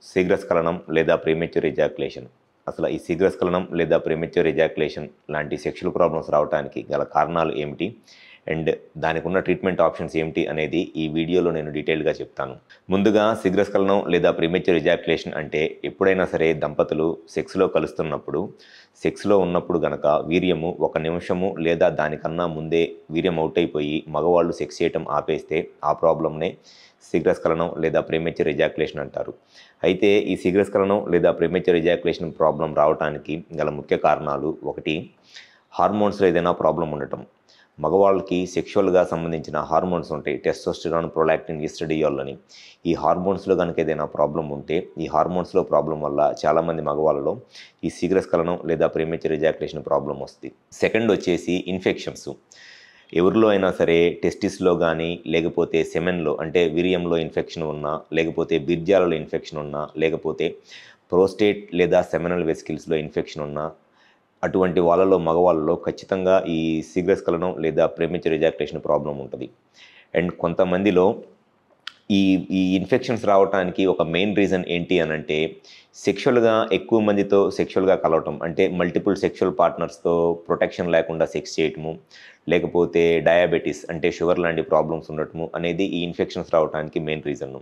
శీఘ్రస్ఖలనం లేదా premature ejaculation. అసలు ఈ శీఘ్రస్ఖలనం లేదా ప్రీమెచ్యూర్ ఎజాక్యులేషన్ లాంటి సెక్షువల్ ప్రాబ్లమ్స్ రావడానికి గల కారణాలు ఏమిటి? అండ్ దానికి ఉన్న ట్రీట్మెంట్ ఆప్షన్స్ ఏమిటి అనేది ఈ వీడియోలో నేను డీటెయిల్గా చెప్తాను. ముందుగా శీఘ్రస్ఖలనం లేదా ప్రీమెచ్యూర్ ఎజాక్యులేషన్ అంటే ఎప్పుడైనా సరే దంపతులు సెక్స్లో కలుస్తున్నప్పుడు, సెక్స్లో ఉన్నప్పుడు గనక వీర్యము 1 నిమిషము లేదా దానికన్నా ముందే వీర్యం అవుట్ అయిపోయి మగవాళ్ళు సెక్స్ చేయటం ఆపేస్తే ఆ ప్రాబ్లమ్నే శీఘ్రస్ఖలనం లేదా ప్రీమెచ్యూర్ ఎజాక్యులేషన్ అంటారు. అయితే ఈ శీఘ్రస్ఖలనం లేదా ప్రీమెచ్యూర్ ఎజాక్యులేషన్ ప్రాబ్లం రావడానికి గల ముఖ్య కారణాలు, ఒకటి హార్మోన్స్లో ఏదైనా ప్రాబ్లం ఉండటం. మగవాళ్ళకి సెక్షువల్గా సంబంధించిన హార్మోన్స్ ఉంటాయి, టెస్టోస్టెరాన్, ప్రొలాక్టిన్, ఈస్ట్రడియోల్ అని. ఈ హార్మోన్స్లో కనుక ఏదైనా ప్రాబ్లం ఉంటే ఈ హార్మోన్స్లో ప్రాబ్లం వల్ల చాలామంది మగవాళ్ళలో ఈ శీఘ్రస్ఖలనం లేదా ప్రీమెచ్యూర్ ఎజాక్యులేషన్ ప్రాబ్లం వస్తుంది. సెకండ్ వచ్చేసి ఇన్ఫెక్షన్స్. ఎవరిలో అయినా సరే టెస్టిస్లో కానీ, లేకపోతే సెమెన్లో అంటే వీర్యంలో ఇన్ఫెక్షన్ ఉన్నా, లేకపోతే బీర్జాలలో ఇన్ఫెక్షన్ ఉన్నా, లేకపోతే ప్రోస్టేట్ లేదా సెమినల్ వెసికిల్స్లో ఇన్ఫెక్షన్ ఉన్నా, అటువంటి వాళ్ళలో మగవాళ్ళలో ఖచ్చితంగా ఈ శీఘ్రస్ఖలనం లేదా ప్రీమెచ్యూర్ ఎజాక్యులేషన్ ప్రాబ్లం ఉంటుంది. అండ్ కొంతమందిలో ఈ ఈ ఇన్ఫెక్షన్స్ రావడానికి ఒక మెయిన్ రీజన్ ఏంటి అనంటే, సెక్షువల్గా ఎక్కువ మందితో సెక్షువల్గా కలవటం, అంటే మల్టిపుల్ సెక్షువల్ పార్ట్నర్స్తో ప్రొటెక్షన్ లేకుండా సెక్స్ చేయటము, లేకపోతే డయాబెటీస్ అంటే షుగర్ లాంటి ప్రాబ్లమ్స్ ఉండటము అనేది ఈ ఇన్ఫెక్షన్స్ రావడానికి మెయిన్ రీజన్.